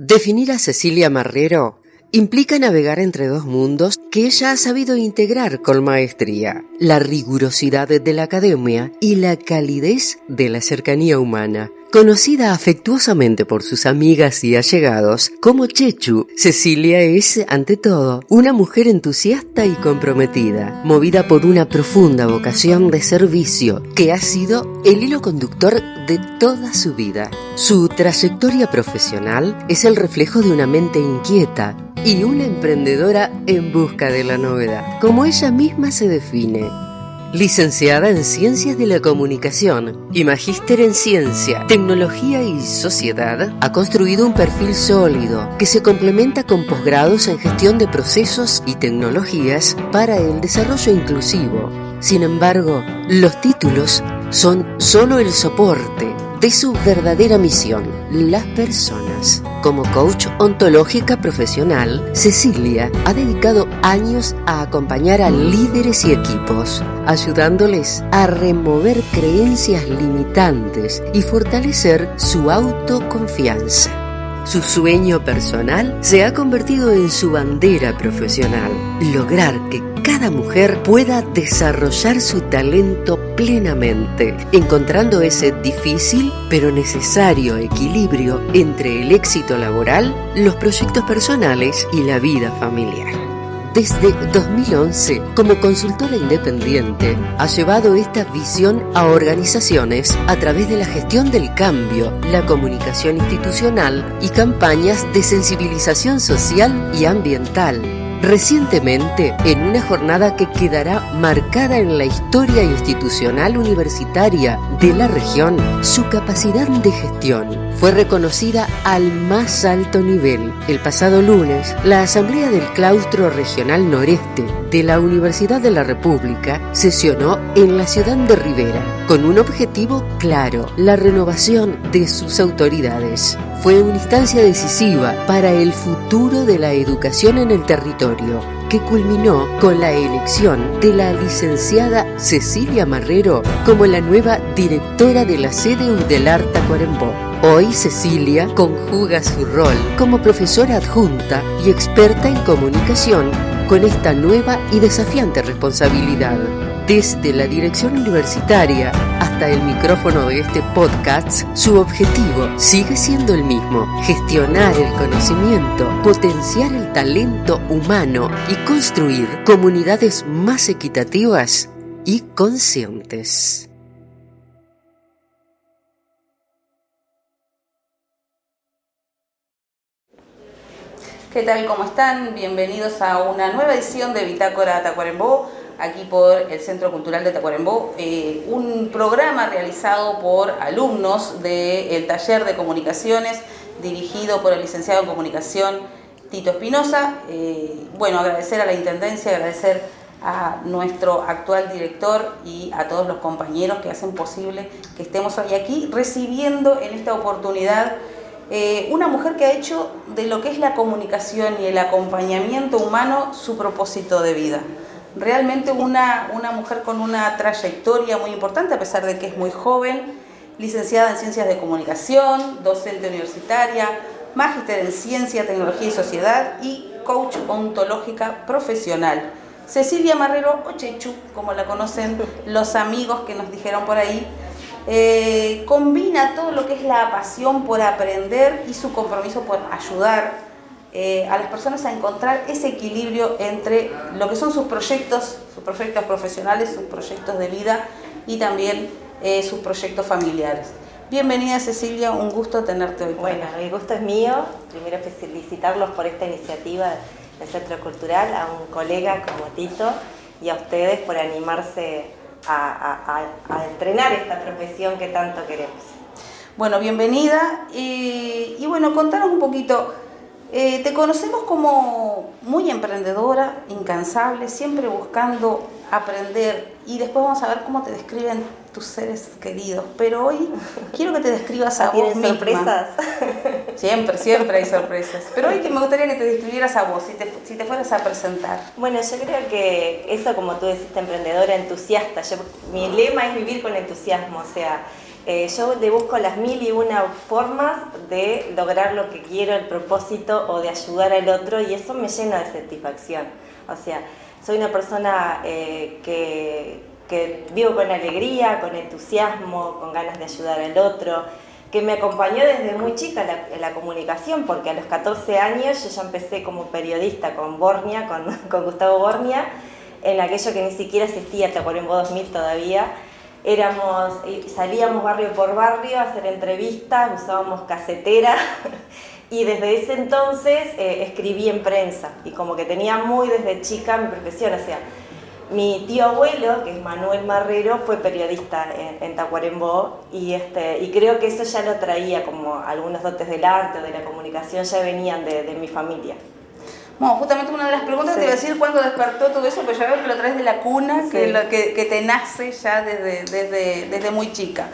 Definir a Cecilia Marrero implica navegar entre dos mundos que ella ha sabido integrar con maestría: la rigurosidad de la academia y la calidez de la cercanía humana. Conocida afectuosamente por sus amigas y allegados como Chechu, Cecilia es, ante todo, una mujer entusiasta y comprometida, movida por una profunda vocación de servicio que ha sido el hilo conductor de toda su vida. Su trayectoria profesional es el reflejo de una mente inquieta y una emprendedora en busca de la novedad, como ella misma se define. Licenciada en Ciencias de la Comunicación y magíster en Ciencia, Tecnología y Sociedad, ha construido un perfil sólido que se complementa con posgrados en Gestión de Procesos y Tecnologías para el desarrollo inclusivo. Sin embargo, los títulos son solo el soporte de su verdadera misión: las personas. Como coach ontológica profesional, Cecilia ha dedicado años a acompañar a líderes y equipos, ayudándoles a remover creencias limitantes y fortalecer su autoconfianza. Su sueño personal se ha convertido en su bandera profesional: lograr que cada mujer pueda desarrollar su talento plenamente, encontrando ese difícil pero necesario equilibrio entre el éxito laboral, los proyectos personales y la vida familiar. Desde 2011, como consultora independiente, ha llevado esta visión a organizaciones a través de la gestión del cambio, la comunicación institucional y campañas de sensibilización social y ambiental. Recientemente, en una jornada que quedará marcada en la historia institucional universitaria de la región, su capacidad de gestión fue reconocida al más alto nivel. El pasado lunes, la Asamblea del Claustro Regional Noreste de la Universidad de la República sesionó en la ciudad de Rivera, con un objetivo claro: la renovación de sus autoridades. Fue una instancia decisiva para el futuro de la educación en el territorio, que culminó con la elección de la licenciada Cecilia Marrero como la nueva directora de la CDU del Tacuarembó. Hoy Cecilia conjuga su rol como profesora adjunta y experta en comunicación con esta nueva y desafiante responsabilidad. Desde la dirección universitaria hasta el micrófono de este podcast, su objetivo sigue siendo el mismo: gestionar el conocimiento, potenciar el talento humano y construir comunidades más equitativas y conscientes. ¿Qué tal? ¿Cómo están? Bienvenidos a una nueva edición de Bitácora Tacuarembó, aquí por el Centro Cultural de Tacuarembó, un programa realizado por alumnos del taller de comunicaciones dirigido por el licenciado en comunicación Tito Espinosa. Agradecer a la Intendencia, agradecer a nuestro actual director y a todos los compañeros que hacen posible que estemos hoy aquí recibiendo en esta oportunidad una mujer que ha hecho de lo que es la comunicación y el acompañamiento humano su propósito de vida. Realmente una mujer con una trayectoria muy importante, a pesar de que es muy joven, licenciada en Ciencias de Comunicación, docente universitaria, magíster en Ciencia, Tecnología y Sociedad y coach ontológica profesional. Cecilia Marrero, o Chechu, como la conocen los amigos que nos dijeron por ahí, combina todo lo que es la pasión por aprender y su compromiso por ayudar a las personas a encontrar ese equilibrio entre lo que son sus proyectos profesionales, sus proyectos de vida y también sus proyectos familiares. Bienvenida, Cecilia, un gusto tenerte hoy. Bueno, el gusto es mío. Primero felicitarlos por esta iniciativa del Centro Cultural, a un colega como Tito y a ustedes por animarse a entrenar esta profesión que tanto queremos. Bueno, bienvenida y contanos un poquito. Te conocemos como muy emprendedora, incansable, siempre buscando aprender y después vamos a ver cómo te describen tus seres queridos. Pero hoy quiero que te describas a vos misma. ¿Sorpresas? Siempre hay sorpresas. Pero hoy me gustaría que te describieras a vos, si te fueras a presentar. Bueno, yo creo que eso, como tú deciste, emprendedora, entusiasta. Mi lema es vivir con entusiasmo, o sea, yo le busco las 1001 formas de lograr lo que quiero, el propósito o de ayudar al otro, y eso me llena de satisfacción. O sea, soy una persona que vivo con alegría, con entusiasmo, con ganas de ayudar al otro, que me acompañó desde muy chica la comunicación, porque a los 14 años yo ya empecé como periodista con Bornia, con Gustavo Bornia, en aquello que ni siquiera existía, Tacuarembó 2000 todavía. Salíamos barrio por barrio a hacer entrevistas, usábamos casetera y desde ese entonces escribí en prensa y como que tenía muy desde chica mi profesión, o sea, mi tío abuelo, que es Manuel Marrero, fue periodista en Tacuarembó y creo que eso ya lo traía, como algunos dotes del arte o de la comunicación ya venían de mi familia. Bueno, justamente una de las preguntas te iba a decir cuándo despertó todo eso, pues ya veo que lo traes de la cuna, sí, que te nace ya desde muy chica.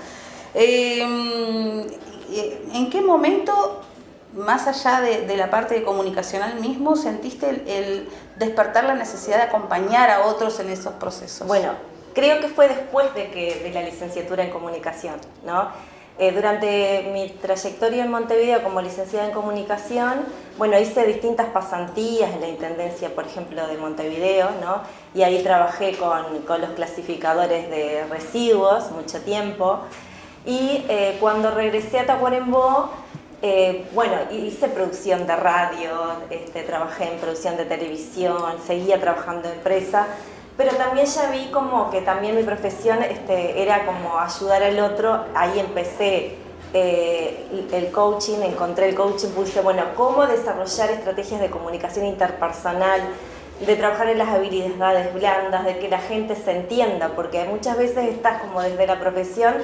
¿En qué momento, más allá de la parte comunicacional mismo, sentiste el despertar la necesidad de acompañar a otros en esos procesos? Bueno, creo que fue después de la licenciatura en comunicación, ¿no? Durante mi trayectoria en Montevideo como licenciada en comunicación, bueno, hice distintas pasantías en la Intendencia, por ejemplo, de Montevideo, ¿no? Y ahí trabajé con los clasificadores de residuos mucho tiempo. Y cuando regresé a Tacuarembó, bueno, hice producción de radio, trabajé en producción de televisión, seguía trabajando en empresa, pero también ya vi como que también mi profesión era como ayudar al otro. Ahí empecé el coaching, encontré el coaching, puse, bueno, cómo desarrollar estrategias de comunicación interpersonal, de trabajar en las habilidades blandas, de que la gente se entienda, porque muchas veces estás como desde la profesión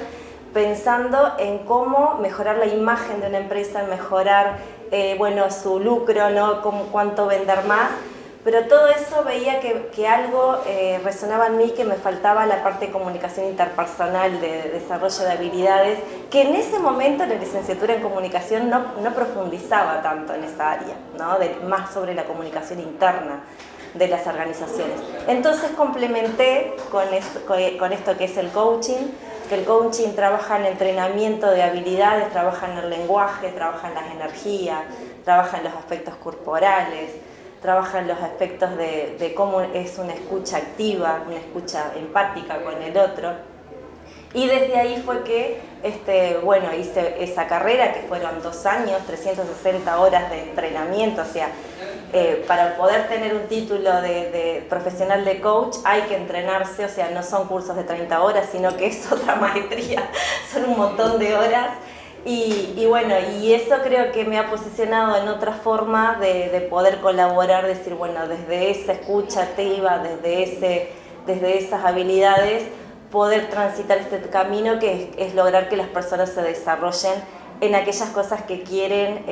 pensando en cómo mejorar la imagen de una empresa, mejorar bueno, su lucro, ¿no? Cuánto vender más. Pero todo eso veía que algo resonaba en mí, que me faltaba la parte de comunicación interpersonal, de desarrollo de habilidades, que en ese momento la licenciatura en comunicación no profundizaba tanto en esa área, ¿no? Más sobre la comunicación interna de las organizaciones. Entonces complementé con esto que es el coaching, que el coaching trabaja en entrenamiento de habilidades, trabaja en el lenguaje, trabaja en las energías, trabaja en los aspectos corporales, trabaja en los aspectos de cómo es una escucha activa, una escucha empática con el otro. Y desde ahí fue que bueno, hice esa carrera, que fueron 2 años, 360 horas de entrenamiento. O sea, para poder tener un título de profesional de coach hay que entrenarse, o sea, no son cursos de 30 horas, sino que es otra maestría, son un montón de horas. Y bueno, y eso creo que me ha posicionado en otra forma de poder colaborar, decir, bueno, desde esa escucha activa, desde esas habilidades, poder transitar este camino que es lograr que las personas se desarrollen en aquellas cosas que tienen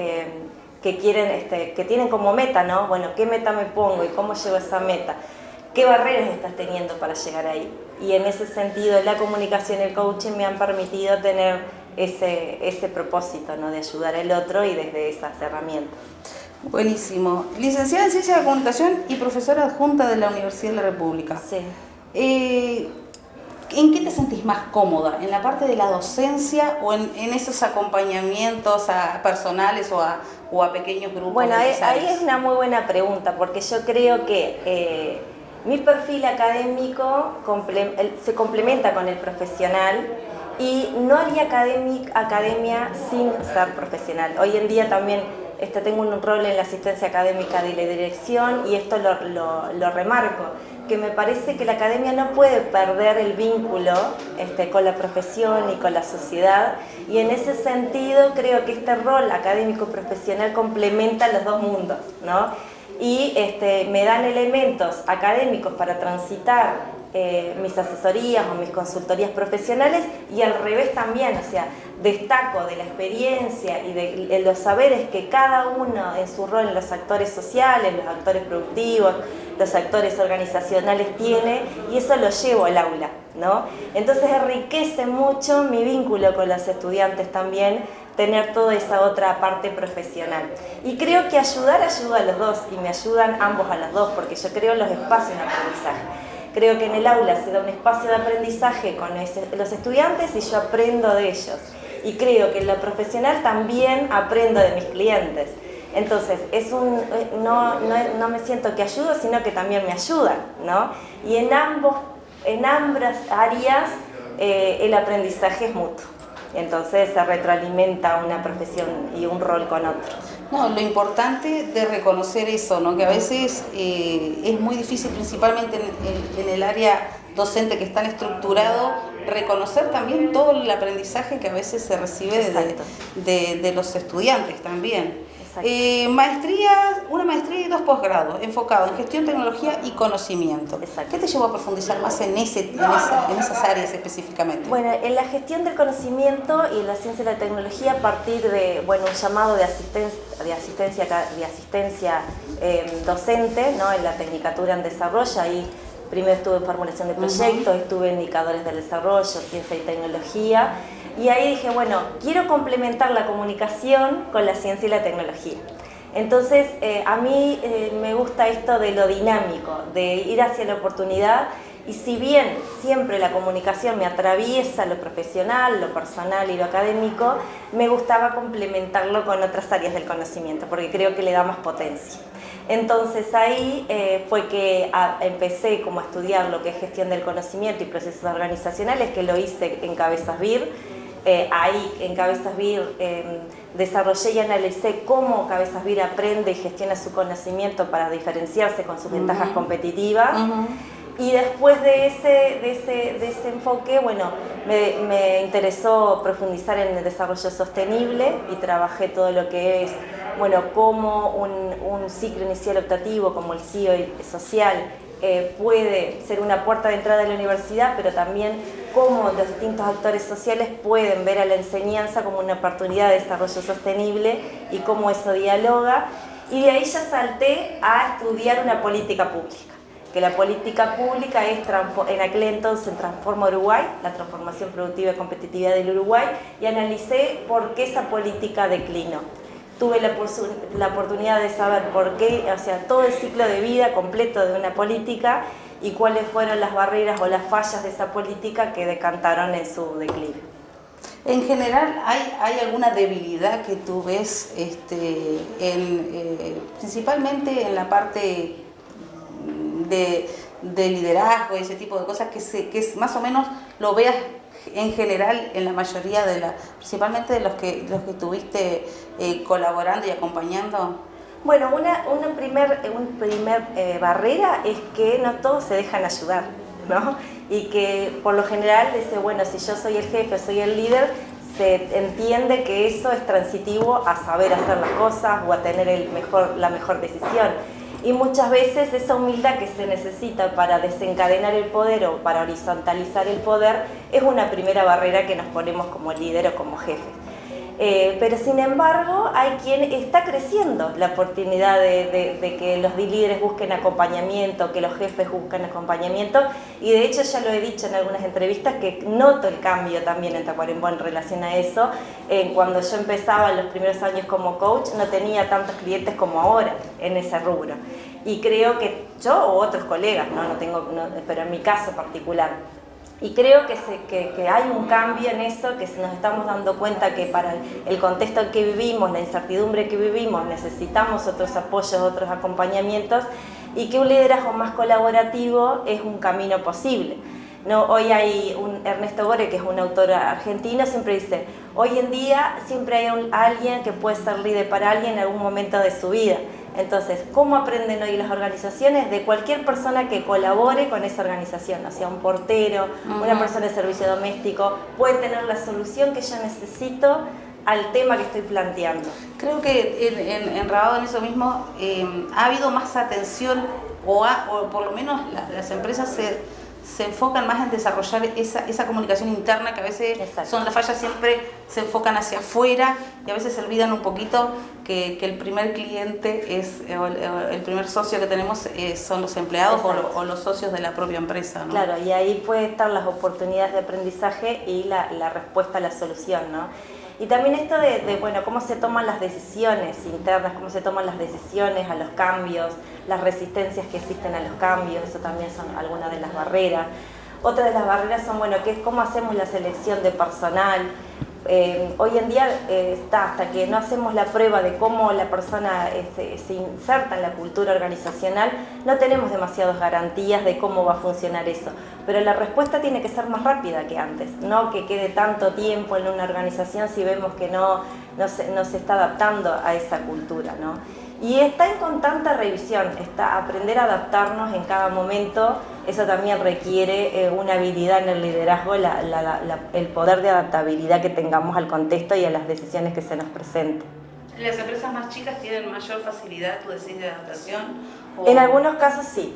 como meta, ¿no? Bueno, ¿qué meta me pongo y cómo llego a esa meta? ¿Qué barreras estás teniendo para llegar ahí? Y en ese sentido, la comunicación y el coaching me han permitido tener ese propósito, ¿no? De ayudar al otro y desde esas herramientas. Buenísimo. Licenciada en Ciencias de Comunicación y profesora adjunta de la Universidad de la República. Sí. ¿En qué te sentís más cómoda? ¿En la parte de la docencia o en esos acompañamientos personales o a pequeños grupos? Bueno, ahí es una muy buena pregunta, porque yo creo que mi perfil académico se complementa con el profesional y no haría academia sin ser profesional. Hoy en día también tengo un rol en la asistencia académica de la dirección y esto lo remarco, que me parece que la academia no puede perder el vínculo con la profesión y con la sociedad, y en ese sentido creo que este rol académico-profesional complementa los dos mundos, ¿no? Y me dan elementos académicos para transitar mis asesorías o mis consultorías profesionales, y al revés también, o sea, destaco de la experiencia y de los saberes que cada uno en su rol, en los actores sociales, los actores productivos, los actores organizacionales tiene, y eso lo llevo al aula, ¿no? Entonces enriquece mucho mi vínculo con los estudiantes también, tener toda esa otra parte profesional. Y creo que ayuda a los dos, y me ayudan ambos a los dos, porque yo creo en los espacios de aprendizaje. Creo que en el aula se da un espacio de aprendizaje con los estudiantes y yo aprendo de ellos. Y creo que en lo profesional también aprendo de mis clientes. Entonces, no me siento que ayudo, sino que también me ayudan, ¿no? Y en ambas áreas el aprendizaje es mutuo. Entonces se retroalimenta una profesión y un rol con otro. No, lo importante de reconocer eso, ¿no? Que a veces es muy difícil, principalmente en el área docente que es tan estructurado, reconocer también todo el aprendizaje que a veces se recibe de los estudiantes también. Una maestría y 2 posgrados enfocados en gestión, tecnología y conocimiento. Exacto. ¿Qué te llevó a profundizar más en esas áreas específicamente? Bueno, en la gestión del conocimiento y en la ciencia y la tecnología, a partir de un llamado de asistencia docente, ¿no? En la Tecnicatura en Desarrollo, ahí primero estuve en formulación de proyectos, estuve en indicadores del desarrollo, ciencia y tecnología. Y ahí dije, bueno, quiero complementar la comunicación con la ciencia y la tecnología. Entonces, a mí me gusta esto de lo dinámico, de ir hacia la oportunidad, y si bien siempre la comunicación me atraviesa lo profesional, lo personal y lo académico, me gustaba complementarlo con otras áreas del conocimiento, porque creo que le da más potencia. Entonces ahí fue que empecé como a estudiar lo que es gestión del conocimiento y procesos organizacionales, que lo hice en Cabezas BIR. Ahí en Cabezas BIR desarrollé y analicé cómo Cabezas BIR aprende y gestiona su conocimiento para diferenciarse con sus ventajas competitivas. Y después de ese enfoque, bueno, me interesó profundizar en el desarrollo sostenible y trabajé todo lo que es, bueno, cómo un ciclo inicial optativo como el CIO social puede ser una puerta de entrada de la universidad, pero también cómo los distintos actores sociales pueden ver a la enseñanza como una oportunidad de desarrollo sostenible y cómo eso dialoga. Y de ahí ya salté a estudiar una política pública, que la política pública es en aquel entonces Transforma Uruguay, la transformación productiva y competitividad del Uruguay, y analicé por qué esa política declinó. Tuve la oportunidad de saber por qué, o sea, todo el ciclo de vida completo de una política y cuáles fueron las barreras o las fallas de esa política que decantaron en su declive. En general, ¿hay alguna debilidad que tú ves principalmente en la parte de liderazgo y ese tipo de cosas que más o menos lo veas en general en la mayoría principalmente de los que estuviste colaborando y acompañando? Bueno, una primer barrera es que no todos se dejan ayudar, ¿no? Y que por lo general dice, bueno, si yo soy el jefe, soy el líder, se entiende que eso es transitivo a saber hacer las cosas o a tener la mejor decisión. Y muchas veces esa humildad que se necesita para desencadenar el poder o para horizontalizar el poder es una primera barrera que nos ponemos como líder o como jefe. Pero sin embargo hay quien está creciendo la oportunidad de que los líderes busquen acompañamiento, que los jefes busquen acompañamiento, y de hecho ya lo he dicho en algunas entrevistas que noto el cambio también en Tacuarembó en relación a eso. Cuando yo empezaba en los primeros años como coach no tenía tantos clientes como ahora en ese rubro, y creo que yo o otros colegas, pero en mi caso particular, y creo que hay un cambio en eso, que nos estamos dando cuenta que para el contexto en que vivimos, la incertidumbre que vivimos, necesitamos otros apoyos, otros acompañamientos, y que un liderazgo más colaborativo es un camino posible. ¿No? Hoy hay Ernesto Bore, que es un autor argentino, siempre dice, hoy en día siempre hay alguien que puede ser líder para alguien en algún momento de su vida. Entonces, ¿cómo aprenden hoy las organizaciones? De cualquier persona que colabore con esa organización, o sea, un portero, una persona de servicio doméstico, puede tener la solución que yo necesito al tema que estoy planteando. Creo que enredado en eso mismo, ha habido más atención o por lo menos las empresas se enfocan más en desarrollar esa comunicación interna, que a veces son las fallas, siempre se enfocan hacia afuera y a veces se olvidan un poquito que el primer cliente el primer socio que tenemos son los empleados o los socios de la propia empresa, ¿no? Claro, y ahí puede estar las oportunidades de aprendizaje y la respuesta a la solución, ¿no? Y también esto bueno, cómo se toman las decisiones internas, cómo se toman las decisiones a los cambios, las resistencias que existen a los cambios, eso también son algunas de las barreras. Otra de las barreras son, bueno, que es cómo hacemos la selección de personal. Hoy en día hasta que no hacemos la prueba de cómo la persona se inserta en la cultura organizacional, no tenemos demasiadas garantías de cómo va a funcionar eso. Pero la respuesta tiene que ser más rápida que antes, no que quede tanto tiempo en una organización si vemos que no se está adaptando a esa cultura, ¿no? Y está en constante revisión, aprender a adaptarnos en cada momento. Eso también requiere una habilidad en el liderazgo, el poder de adaptabilidad que tengamos al contexto y a las decisiones que se nos presenten. ¿Las empresas más chicas tienen mayor facilidad, tú decís, de adaptación? En algunos casos sí,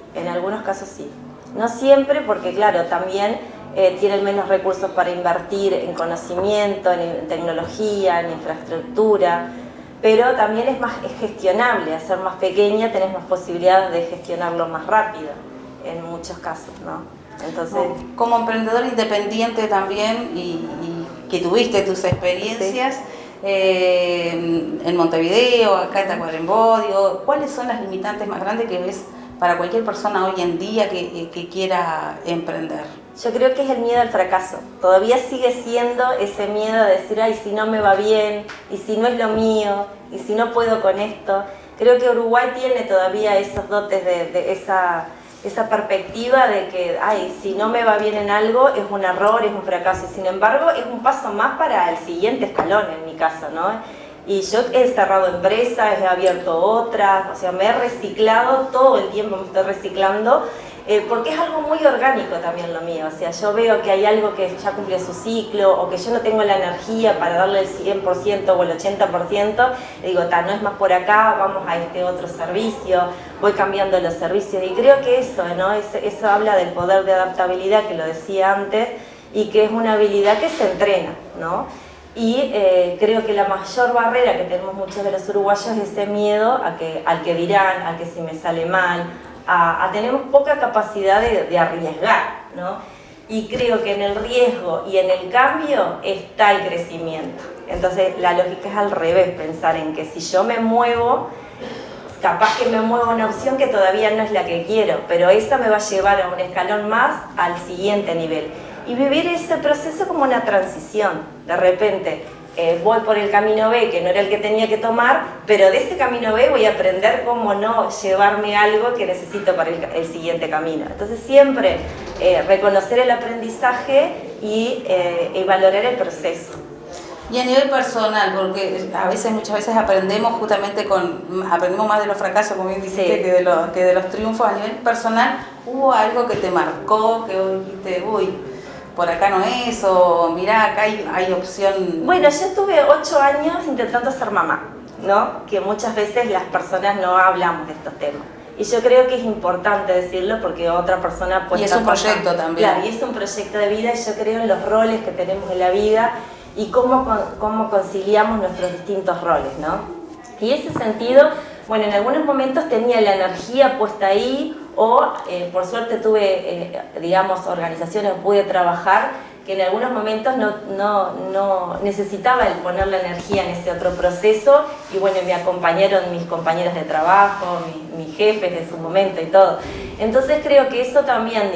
No siempre, porque claro, también tienen menos recursos para invertir en conocimiento, en tecnología, en infraestructura, pero también es gestionable. Al ser más pequeña tenés más posibilidades de gestionarlo más rápido en muchos casos, ¿no? Entonces, como emprendedor independiente también y que tuviste tus experiencias, sí, en Montevideo, acá en Tacuarembó, ¿cuáles son las limitantes más grandes que ves para cualquier persona hoy en día que quiera emprender? Yo creo que es el miedo al fracaso. Todavía sigue siendo ese miedo de decir, ay, si no me va bien, y si no es lo mío, y si no puedo con esto. Creo que Uruguay tiene todavía esos dotes de esa perspectiva de que, ay, si no me va bien en algo, es un error, es un fracaso. Y sin embargo, es un paso más para el siguiente escalón, en mi caso, ¿no? Y yo he cerrado empresas, he abierto otras, o sea, me he reciclado, todo el tiempo me estoy reciclando, porque es algo muy orgánico también lo mío. O sea, yo veo que hay algo que ya cumplió su ciclo, o que yo no tengo la energía para darle el 100% o el 80%, y digo, no es más por acá, vamos a este otro servicio, voy cambiando los servicios, y creo que eso, ¿no? Eso habla del poder de adaptabilidad, que lo decía antes, y que es una habilidad que se entrena, ¿no? Y creo que la mayor barrera que tenemos muchos de los uruguayos es ese miedo al que dirán, a que si me sale mal, tenemos poca capacidad de arriesgar, ¿no? Y creo que en el riesgo y en el cambio está el crecimiento. Entonces la lógica es al revés, pensar en que si yo me muevo, capaz que me muevo a una opción que todavía no es la que quiero, pero esa me va a llevar a un escalón más al siguiente nivel. Y vivir ese proceso como una transición. De repente voy por el camino B, que no era el que tenía que tomar, pero de ese camino B voy a aprender cómo no llevarme algo que necesito para el siguiente camino. Entonces siempre reconocer el aprendizaje y valorar el proceso. Y a nivel personal, porque muchas veces aprendemos más de los fracasos, como bien dijiste, sí, que de los triunfos. A nivel personal, ¿hubo algo que te marcó, que dijiste, uy, por acá no es, o mirá, acá hay opción? Bueno, yo estuve 8 años intentando ser mamá, ¿no? Que muchas veces las personas no hablamos de estos temas. Y yo creo que es importante decirlo porque otra persona puede... Y es un proyecto también. Claro, y es un proyecto de vida, y yo creo en los roles que tenemos en la vida y cómo conciliamos nuestros distintos roles, ¿no? Y en ese sentido, bueno, en algunos momentos tenía la energía puesta ahí, o por suerte tuve, organizaciones, pude trabajar, que en algunos momentos no necesitaba el poner la energía en ese otro proceso, y bueno, me acompañaron mis compañeros de trabajo, mis jefes de su momento y todo. Entonces creo que eso también,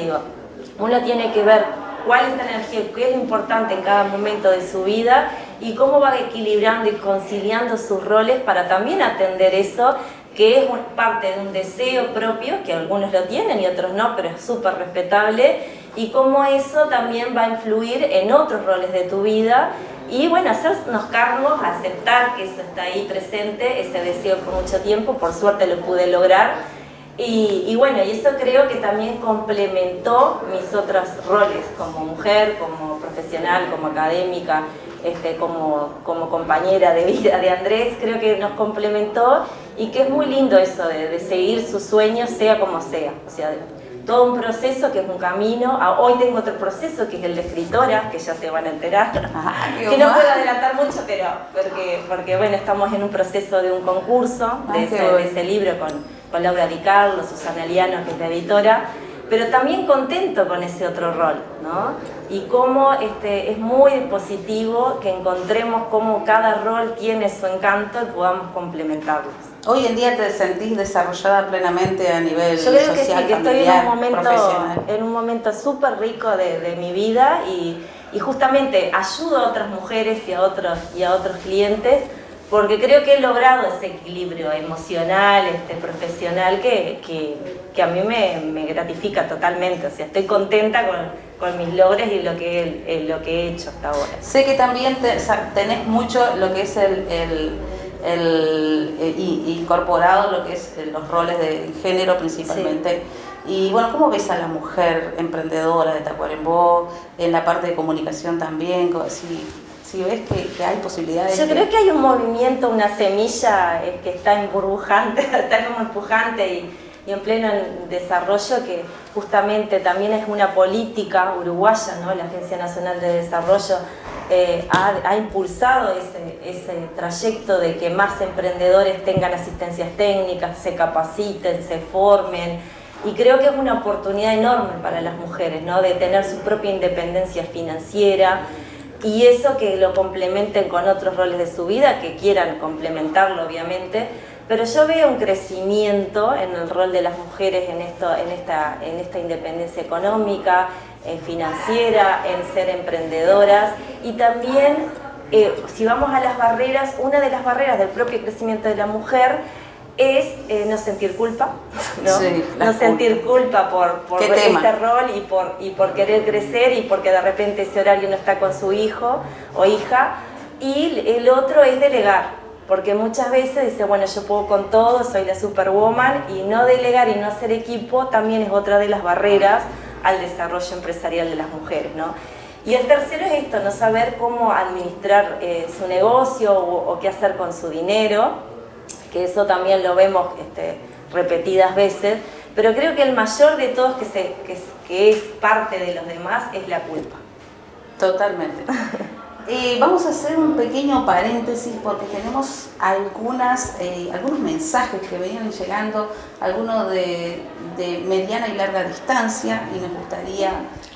uno tiene que ver cuál es la energía, qué es lo importante en cada momento de su vida y cómo va equilibrando y conciliando sus roles para también atender eso, que es parte de un deseo propio, que algunos lo tienen y otros no, pero es súper respetable, y cómo eso también va a influir en otros roles de tu vida, y bueno, hacernos cargos, aceptar que eso está ahí presente, ese deseo por mucho tiempo, por suerte lo pude lograr, y bueno, y eso creo que también complementó mis otros roles, como mujer, como profesional, como académica, como compañera de vida de Andrés. Creo que nos complementó y que es muy lindo eso de seguir sus sueños, sea como sea. O sea, todo un proceso que es un camino. Hoy tengo otro proceso que es el de escritora, que ya se van a enterar, que no puedo adelantar mucho, pero porque bueno, estamos en un proceso de un concurso de ese libro con Laura Di Carlo, Susana Liano, que es la editora, pero también contento con ese otro rol, ¿no? Y cómo es muy positivo que encontremos cómo cada rol tiene su encanto y podamos complementarlos. Hoy en día te sentís desarrollada plenamente a nivel social, yo creo que sí, que familiar, estoy en un momento súper rico de mi vida y justamente ayudo a otras mujeres y a otros clientes porque creo que he logrado ese equilibrio emocional, profesional que a mí me gratifica totalmente. O sea, estoy contenta con mis logros y lo que he hecho hasta ahora. Sé que también tenés mucho lo que es incorporado lo que es los roles de género principalmente. Sí. Y bueno, ¿cómo ves a la mujer emprendedora de Tacuarembó en la parte de comunicación también? Si ves que hay posibilidades. Yo creo que hay un movimiento, una semilla que está emburbujante, está como empujante y en pleno desarrollo, que justamente también es una política uruguaya, ¿no? La Agencia Nacional de Desarrollo ha impulsado ese trayecto de que más emprendedores tengan asistencias técnicas, se capaciten, se formen, y creo que es una oportunidad enorme para las mujeres, ¿no? De tener su propia independencia financiera y eso que lo complementen con otros roles de su vida, que quieran complementarlo obviamente, pero yo veo un crecimiento en el rol de las mujeres en esta independencia económica, financiera, en ser emprendedoras y también, si vamos a las barreras, una de las barreras del propio crecimiento de la mujer es no sentir culpa, ¿no? Sí, no sentir culpa por ese rol y por querer crecer y porque de repente ese horario no está con su hijo o hija. Y el otro es delegar, porque muchas veces dice, bueno, yo puedo con todo, soy la superwoman, y no delegar y no hacer equipo también es otra de las barreras al desarrollo empresarial de las mujeres, ¿no? Y el tercero es esto, no saber cómo administrar su negocio o qué hacer con su dinero, que eso también lo vemos repetidas veces, pero creo que el mayor de todos que es parte de los demás es la culpa. Totalmente. Vamos a hacer un pequeño paréntesis porque tenemos algunos mensajes que venían llegando, algunos de mediana y larga distancia, y nos gustaría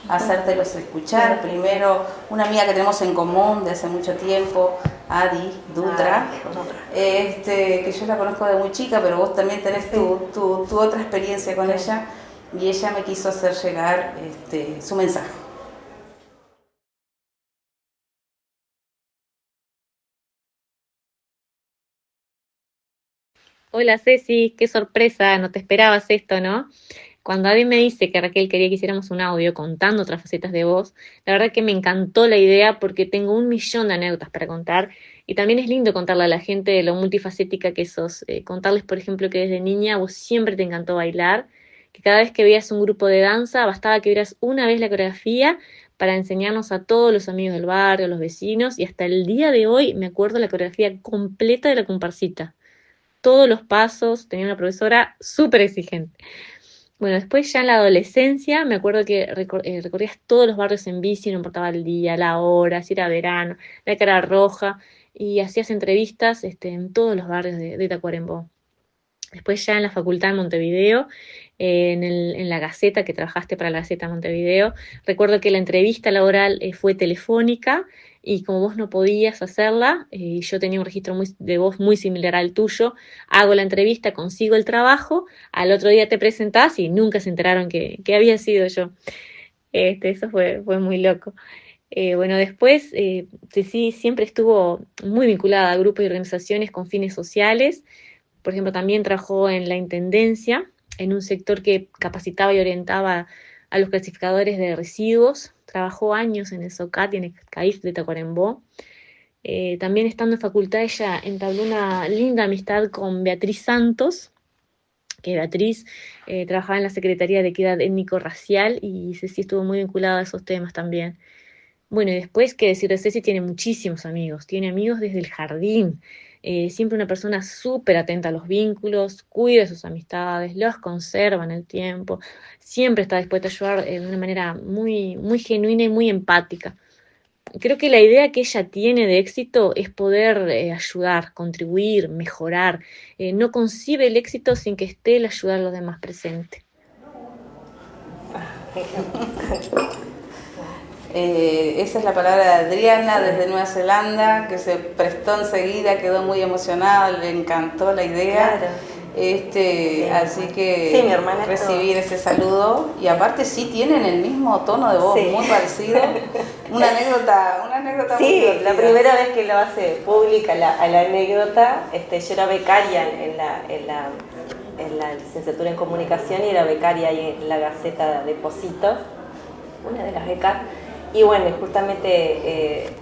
hacértelos escuchar. Primero, una amiga que tenemos en común de hace mucho tiempo, Adi Dutra, que yo la conozco de muy chica, pero vos también tenés tu otra experiencia con ella, y ella me quiso hacer llegar su mensaje. Hola Ceci, qué sorpresa, no te esperabas esto, ¿no? Cuando Adi me dice que Raquel quería que hiciéramos un audio contando otras facetas de vos, la verdad que me encantó la idea porque tengo 1.000.000 de anécdotas para contar y también es lindo contarle a la gente de lo multifacética que sos. Contarles, por ejemplo, que desde niña vos siempre te encantó bailar, que cada vez que veías un grupo de danza bastaba que vieras una vez la coreografía para enseñarnos a todos los amigos del barrio, a los vecinos, y hasta el día de hoy me acuerdo la coreografía completa de la comparsita. Todos los pasos, tenía una profesora súper exigente. Bueno, después ya en la adolescencia me acuerdo que recorrías todos los barrios en bici, no importaba el día, la hora, si era verano, la cara roja, y hacías entrevistas en todos los barrios de Tacuarembó. Después ya en la facultad en Montevideo, en la Gaceta, que trabajaste para la Gaceta de Montevideo, recuerdo que la entrevista laboral fue telefónica y como vos no podías hacerla, yo tenía un registro de voz muy similar al tuyo, hago la entrevista, consigo el trabajo, al otro día te presentás y nunca se enteraron que había sido yo. Eso fue muy loco. Bueno, después sí, siempre estuvo muy vinculada a grupos y organizaciones con fines sociales. Por ejemplo, también trabajó en la Intendencia, en un sector que capacitaba y orientaba a los clasificadores de residuos. Trabajó años en el SOCAT y en el CAIF de Tacuarembó. También estando en facultad ella entabló una linda amistad con Beatriz Santos, que Beatriz trabajaba en la Secretaría de Equidad Étnico-Racial y Ceci estuvo muy vinculada a esos temas también. Bueno, y después, qué decir de Ceci, tiene muchísimos amigos, tiene amigos desde el jardín. siempre una persona súper atenta a los vínculos, cuida sus amistades, los conserva en el tiempo, siempre está dispuesta a ayudar de una manera muy, muy genuina y muy empática. Creo que la idea que ella tiene de éxito es poder ayudar, contribuir, mejorar. No concibe el éxito sin que esté el ayudar a los demás presente. Esa es la palabra de Adriana desde Nueva Zelanda, que se prestó enseguida, quedó muy emocionada, le encantó la idea. Claro. Así que sí, mi hermana recibir ese saludo, y aparte sí tienen el mismo tono de voz, sí. muy parecido. Una anécdota sí, muy divertida. La primera vez que lo hace pública la anécdota, yo era becaria en la licenciatura en comunicación y era becaria ahí en la Gaceta de Posito, una de las becas, y bueno, justamente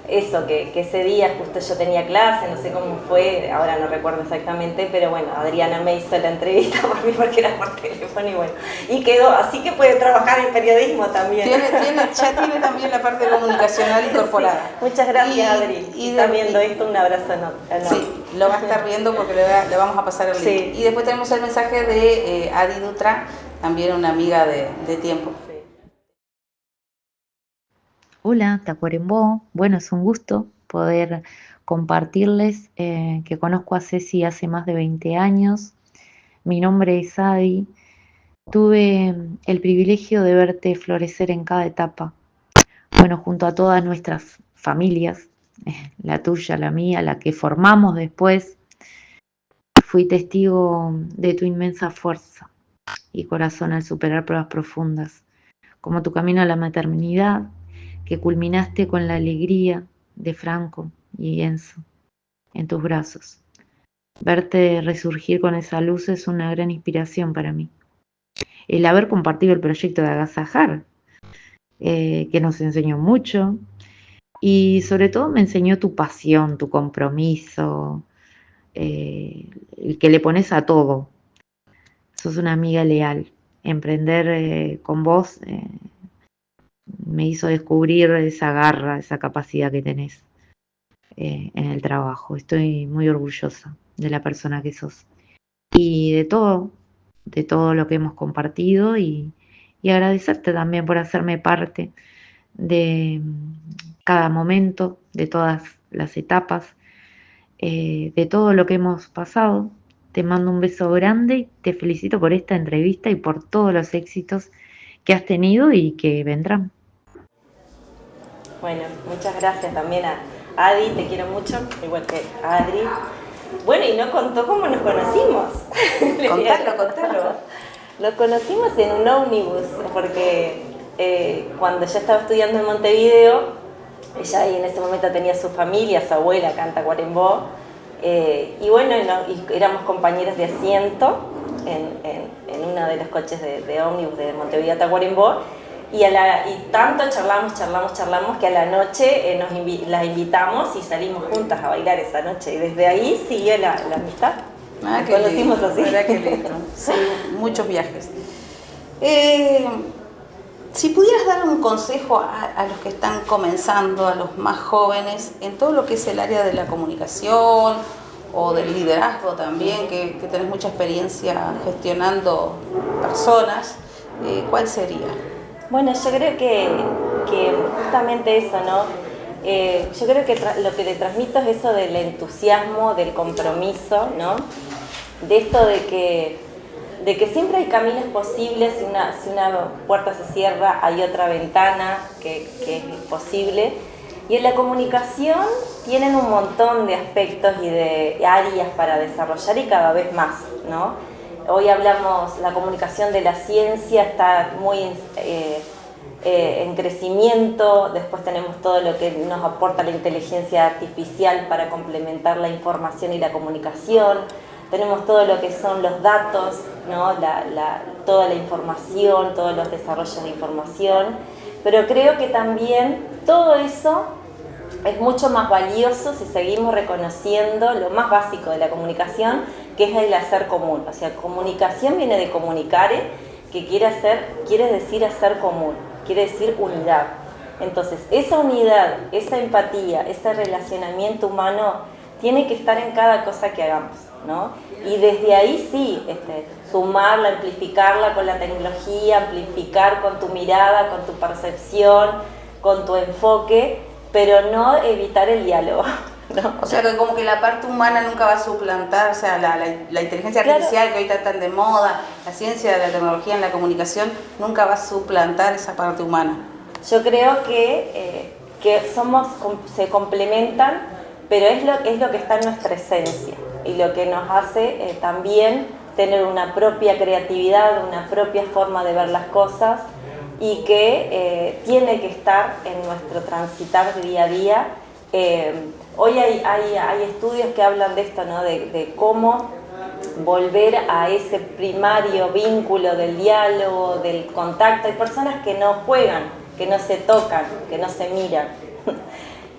eso, que ese día justo yo tenía clase, no sé cómo fue, ahora no recuerdo exactamente, pero bueno, Adriana me hizo la entrevista por mí porque era por teléfono y bueno, y quedó, así que puede trabajar en periodismo también. Ya tiene también la parte comunicacional incorporada. Sí. Muchas gracias, Adri. Y está viendo esto, un abrazo enorme. Sí, lo va a estar viendo porque le vamos a pasar el link. Sí. Y después tenemos el mensaje de Adi Dutra, también una amiga de tiempo. Hola, Tacuarembó. Bueno, es un gusto poder compartirles que conozco a Ceci hace más de 20 años. Mi nombre es Adi. Tuve el privilegio de verte florecer en cada etapa. Bueno, junto a todas nuestras familias, la tuya, la mía, la que formamos después, fui testigo de tu inmensa fuerza y corazón al superar pruebas profundas, como tu camino a la maternidad, que culminaste con la alegría de Franco y Enzo en tus brazos. Verte resurgir con esa luz es una gran inspiración para mí. El haber compartido el proyecto de Agasajar, que nos enseñó mucho, y sobre todo me enseñó tu pasión, tu compromiso, el que le pones a todo. Sos una amiga leal. Emprender con vos me hizo descubrir esa garra, esa capacidad que tenés en el trabajo. Estoy muy orgullosa de la persona que sos y de todo lo que hemos compartido y agradecerte también por hacerme parte de cada momento, de todas las etapas, de todo lo que hemos pasado. Te mando un beso grande y te felicito por esta entrevista y por todos los éxitos que has tenido y que vendrán. Bueno, muchas gracias también a Adi, te quiero mucho, igual que a Adri. Bueno, y no contó cómo nos conocimos. Contalo. Nos conocimos en un ómnibus, porque cuando yo estaba estudiando en Montevideo, ella ahí en ese momento tenía su familia, su abuela acá en Tacuarembó, y bueno, y éramos compañeras de asiento en uno de los coches de ómnibus de Montevideo a Tacuarembó. Y tanto charlamos que a la noche las invitamos y salimos juntas a bailar esa noche. Y desde ahí siguió la amistad. Nos conocimos así. ¿Verdad que lindo? Sí, muchos viajes. Si pudieras dar un consejo a los que están comenzando, a los más jóvenes, en todo lo que es el área de la comunicación o del liderazgo también, que tenés mucha experiencia gestionando personas, ¿cuál sería? Bueno, yo creo que justamente eso, ¿no? Yo creo que lo que le transmito es eso del entusiasmo, del compromiso, ¿no? De esto de que siempre hay caminos posibles, si una puerta se cierra, hay otra ventana que es posible. Y en la comunicación tienen un montón de aspectos y de áreas para desarrollar y cada vez más, ¿no? Hoy hablamos, la comunicación de la ciencia está muy en crecimiento, después tenemos todo lo que nos aporta la inteligencia artificial para complementar la información y la comunicación, tenemos todo lo que son los datos, ¿no? Toda la información, todos los desarrollos de información, pero creo que también todo eso es mucho más valioso si seguimos reconociendo lo más básico de la comunicación, que es el hacer común. O sea, comunicación viene de comunicare, que quiere decir hacer común, quiere decir unidad. Entonces, esa unidad, esa empatía, ese relacionamiento humano tiene que estar en cada cosa que hagamos, ¿no? Y desde ahí sí, sumarla, amplificarla con la tecnología, amplificar con tu mirada, con tu percepción, con tu enfoque, pero no evitar el diálogo, ¿no? O sea, que como que la parte humana nunca va a suplantar, o sea, la inteligencia artificial, que ahorita está tan de moda, la ciencia, la tecnología en la comunicación, nunca va a suplantar esa parte humana. Yo creo que se complementan, pero es lo que está en nuestra esencia y lo que nos hace también tener una propia creatividad, una propia forma de ver las cosas, y que tiene que estar en nuestro transitar día a día. Hoy hay estudios que hablan de esto, ¿no? De cómo volver a ese primario vínculo del diálogo, del contacto. Hay personas que no juegan, que no se tocan, que no se miran,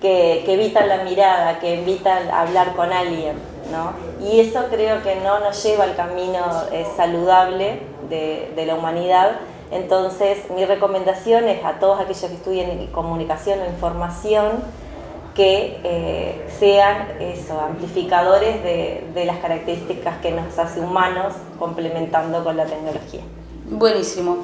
que evitan la mirada, que evitan hablar con alguien, ¿no? Y eso creo que no nos lleva al camino saludable de la humanidad. Entonces, mi recomendación es a todos aquellos que estudien comunicación o información que sean amplificadores de las características que nos hace humanos, complementando con la tecnología. Buenísimo.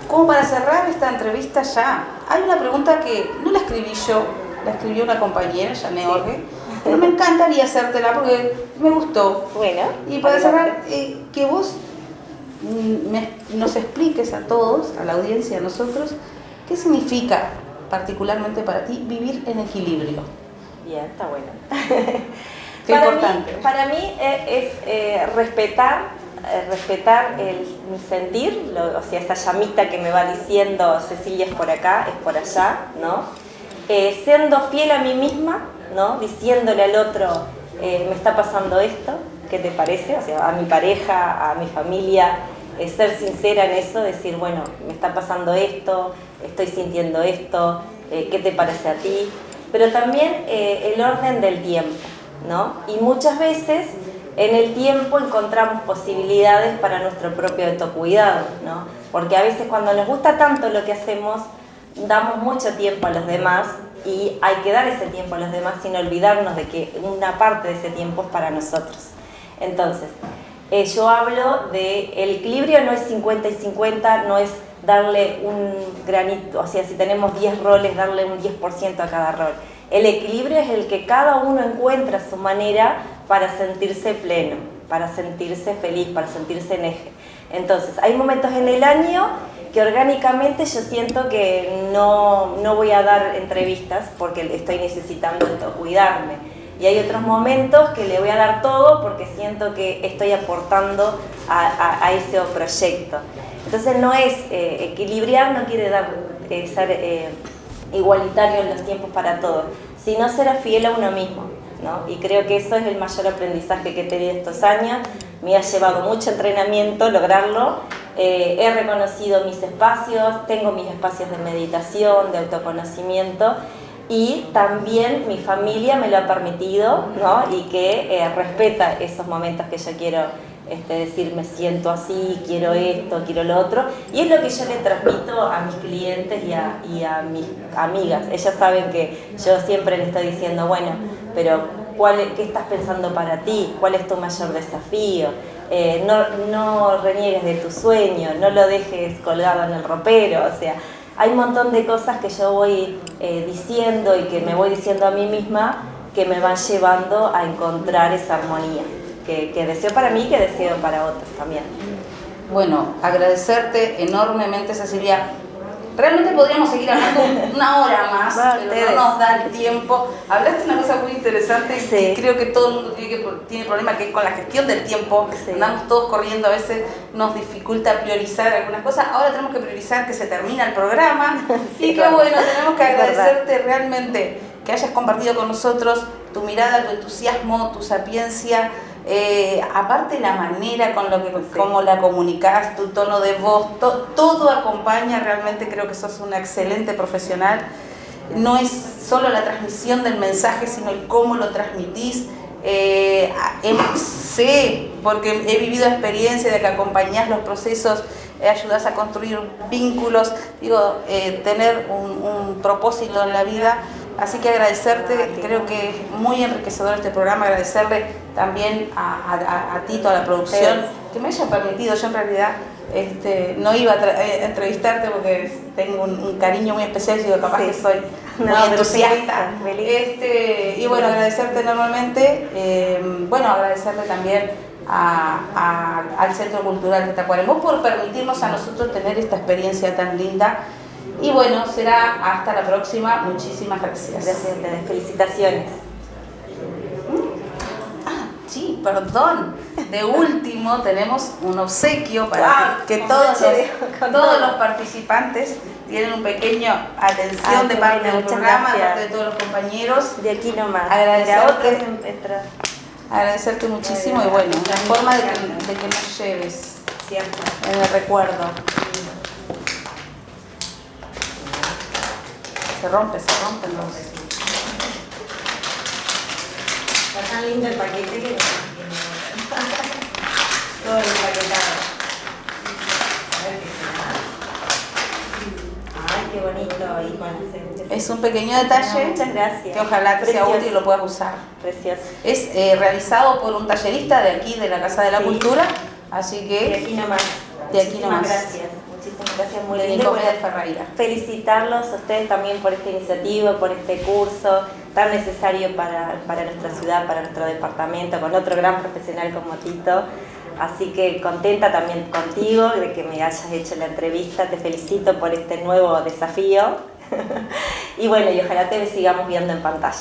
Como para cerrar esta entrevista ya, hay una pregunta que no la escribí yo, la escribió una compañera, Jané Orge, pero me encantaría hacértela porque me gustó. Bueno. Y para cerrar, que vos nos expliques a todos, a la audiencia, a nosotros, qué significa particularmente para ti vivir en equilibrio. Bien, está bueno. Qué importante. Para mí es respetar el sentir, o sea, esa llamita que me va diciendo Cecilia es por acá, es por allá, ¿no? Siendo fiel a mí misma, ¿no? Diciéndole al otro, me está pasando esto, ¿qué te parece? O sea, a mi pareja, a mi familia, ser sincera en eso, decir, bueno, me está pasando esto, estoy sintiendo esto, ¿qué te parece a ti? Pero también el orden del tiempo, ¿no? Y muchas veces en el tiempo encontramos posibilidades para nuestro propio autocuidado, ¿no? Porque a veces cuando nos gusta tanto lo que hacemos, damos mucho tiempo a los demás, y hay que dar ese tiempo a los demás sin olvidarnos de que una parte de ese tiempo es para nosotros. Entonces, yo hablo de el equilibrio, no es 50 y 50, no es darle un granito, o sea, si tenemos 10 roles, darle un 10% a cada rol. El equilibrio es el que cada uno encuentra su manera para sentirse pleno, para sentirse feliz, para sentirse en eje. Entonces, hay momentos en el año que orgánicamente yo siento que no voy a dar entrevistas porque estoy necesitando cuidarme. Y hay otros momentos que le voy a dar todo porque siento que estoy aportando a ese proyecto. Entonces no es equilibrar, no quiere ser igualitario en los tiempos para todos, sino ser fiel a uno mismo, ¿no? Y creo que eso es el mayor aprendizaje que he tenido estos años. Me ha llevado mucho entrenamiento lograrlo. He reconocido mis espacios, tengo mis espacios de meditación, de autoconocimiento, y también mi familia me lo ha permitido, ¿no? Y que respeta esos momentos que yo quiero decir, me siento así, quiero esto, quiero lo otro, y es lo que yo le transmito a mis clientes y a mis amigas. Ellas saben que yo siempre les estoy diciendo, bueno, pero ¿qué estás pensando para ti? ¿Cuál es tu mayor desafío? No reniegues de tu sueño, no lo dejes colgado en el ropero. O sea, hay un montón de cosas que yo voy diciendo y que me voy diciendo a mí misma que me van llevando a encontrar esa armonía que deseo para mí y que deseo para otros también. Bueno, agradecerte enormemente, Cecilia. Realmente podríamos seguir hablando una hora más, pero no nos da el tiempo. Hablaste una cosa muy interesante, sí, y creo que todo el mundo tiene problema, que es con la gestión del tiempo. Sí. Andamos todos corriendo, a veces nos dificulta priorizar algunas cosas. Ahora tenemos que priorizar que se termina el programa. Sí, y qué bueno, tenemos que agradecerte realmente que hayas compartido con nosotros tu mirada, tu entusiasmo, tu sapiencia. Aparte la manera con cómo la comunicás, tu tono de voz, todo acompaña. Realmente creo que sos una excelente profesional. No es solo la transmisión del mensaje, sino el cómo lo transmitís. Sé, porque he vivido experiencia de que acompañás los procesos, ayudás a construir vínculos, tener un propósito en la vida. Así que agradecerte, creo que es muy enriquecedor este programa, agradecerle también a Tito, a la producción, que me haya permitido. Yo en realidad no iba a entrevistarte porque tengo un cariño muy especial, y digo, capaz que soy muy entusiasta. Y bueno, agradecerte enormemente, agradecerle también al Centro Cultural de Tacuarembó por permitirnos a nosotros tener esta experiencia tan linda. Y bueno, será hasta la próxima. Muchísimas gracias. Gracias a ustedes. Felicitaciones. Sí, perdón. De último tenemos un obsequio para que todos los participantes tienen un pequeño atención de parte del programa, de parte de todos los compañeros. De aquí nomás. Agradecerte muchísimo y bueno, la forma de que nos lleves en el recuerdo. Se rompen los... Está tan lindo el paquete que todo empaquetado. A ver qué será. Ay, qué bonito, Iván. Es un pequeño detalle. Muchas gracias. Que ojalá te sea útil y lo puedas usar. Precioso. Es realizado por un tallerista de aquí, de la Casa de la Cultura, así que... De aquí nomás. Gracias. Muchísimas gracias, muy lindo. Bueno, Ferreira. Felicitarlos a ustedes también por esta iniciativa, por este curso tan necesario para nuestra ciudad, para nuestro departamento, con otro gran profesional como Tito. Así que contenta también contigo de que me hayas hecho la entrevista. Te felicito por este nuevo desafío. Y bueno, y ojalá te sigamos viendo en pantalla.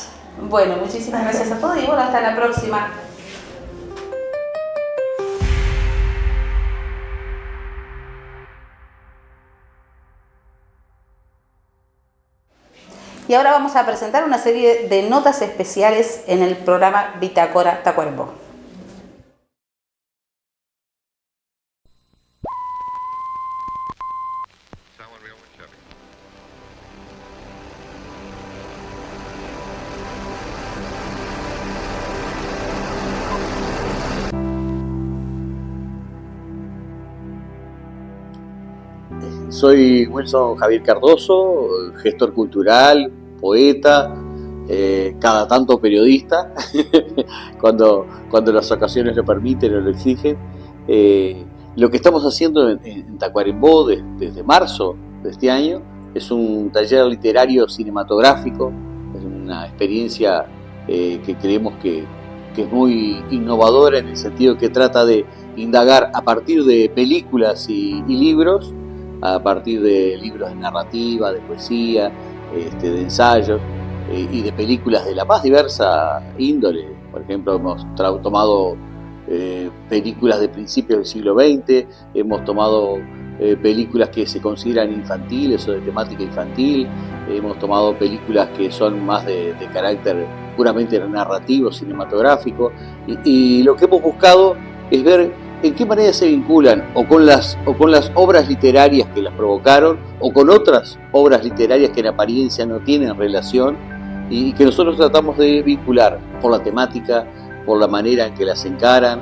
Bueno, muchísimas gracias a todos y bueno, hasta la próxima. Y ahora vamos a presentar una serie de notas especiales en el programa Bitácora Tacuarembó. Soy Wilson Javier Cardoso, gestor cultural, poeta, cada tanto periodista, cuando las ocasiones lo permiten o lo exigen. Lo que estamos haciendo en Tacuarembó desde marzo de este año es un taller literario cinematográfico, es una experiencia que creemos que es muy innovadora en el sentido que trata de indagar a partir de películas y libros, a partir de libros de narrativa, de poesía, de ensayos y de películas de la más diversa índole. Por ejemplo, hemos tomado películas de principios del siglo XX, hemos tomado películas que se consideran infantiles o de temática infantil, hemos tomado películas que son más de carácter puramente narrativo, cinematográfico, y lo que hemos buscado es ver en qué manera se vinculan o con las obras literarias que las provocaron o con otras obras literarias que en apariencia no tienen relación y que nosotros tratamos de vincular por la temática, por la manera en que las encaran,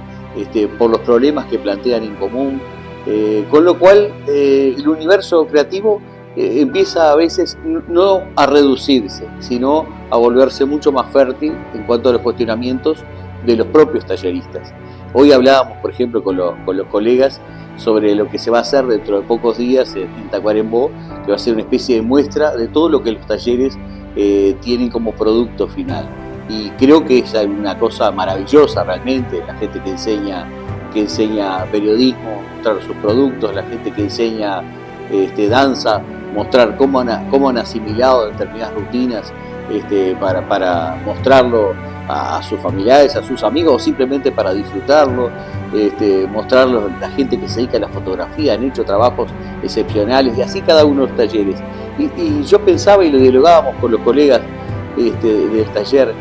por los problemas que plantean en común, con lo cual el universo creativo empieza a veces no a reducirse, sino a volverse mucho más fértil en cuanto a los cuestionamientos de los propios talleristas. Hoy hablábamos, por ejemplo, con los colegas sobre lo que se va a hacer dentro de pocos días en Tacuarembó, que va a ser una especie de muestra de todo lo que los talleres tienen como producto final. Y creo que es una cosa maravillosa realmente, la gente que enseña periodismo, mostrar sus productos, la gente que enseña danza, mostrar cómo han asimilado determinadas rutinas para mostrarlo a sus familiares, a sus amigos o simplemente para disfrutarlo, mostrarlo a la gente que se dedica a la fotografía, han hecho trabajos excepcionales y así cada uno de los talleres. Y yo pensaba y lo dialogábamos con los colegas del taller,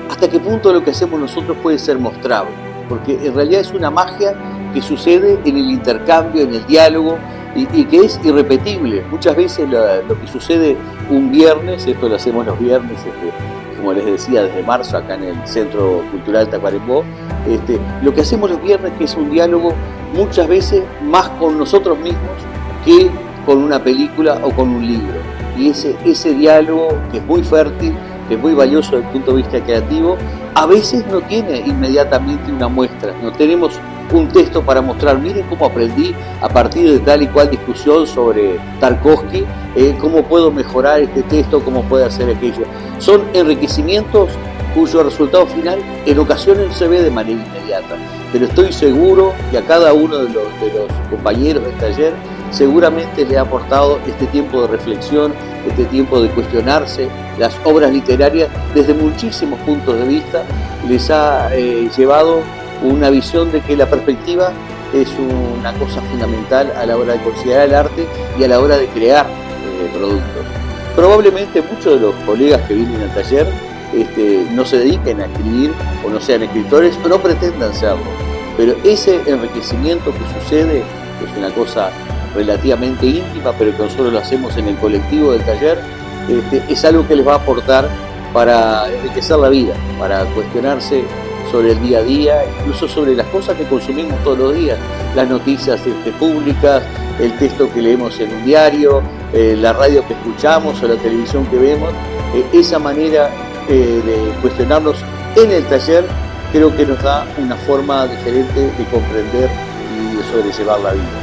hasta qué punto lo que hacemos nosotros puede ser mostrable, porque en realidad es una magia que sucede en el intercambio, en el diálogo y que es irrepetible. Muchas veces lo que sucede un viernes, esto lo hacemos los viernes, como les decía, desde marzo acá en el Centro Cultural Tacuarembó, lo que hacemos los viernes que es un diálogo muchas veces más con nosotros mismos que con una película o con un libro. Y ese diálogo que es muy fértil, que es muy valioso desde el punto de vista creativo, a veces no tiene inmediatamente una muestra, no tenemos un texto para mostrar, miren cómo aprendí a partir de tal y cual discusión sobre Tarkovsky, cómo puedo mejorar este texto, cómo puedo hacer aquello. Son enriquecimientos cuyo resultado final en ocasiones no se ve de manera inmediata, pero estoy seguro que a cada uno de los compañeros del taller seguramente le ha aportado este tiempo de reflexión, este tiempo de cuestionarse las obras literarias desde muchísimos puntos de vista, les ha llevado una visión de que la perspectiva es una cosa fundamental a la hora de considerar el arte y a la hora de crear productos. Probablemente muchos de los colegas que vienen al taller no se dediquen a escribir o no sean escritores o no pretendan serlo, pero ese enriquecimiento que sucede es una cosa relativamente íntima, pero que nosotros lo hacemos en el colectivo del taller, es algo que les va a aportar para enriquecer la vida, para cuestionarse sobre el día a día, incluso sobre las cosas que consumimos todos los días, las noticias públicas, el texto que leemos en un diario, la radio que escuchamos o la televisión que vemos. Esa manera de cuestionarnos en el taller creo que nos da una forma diferente de comprender y de sobrellevar la vida.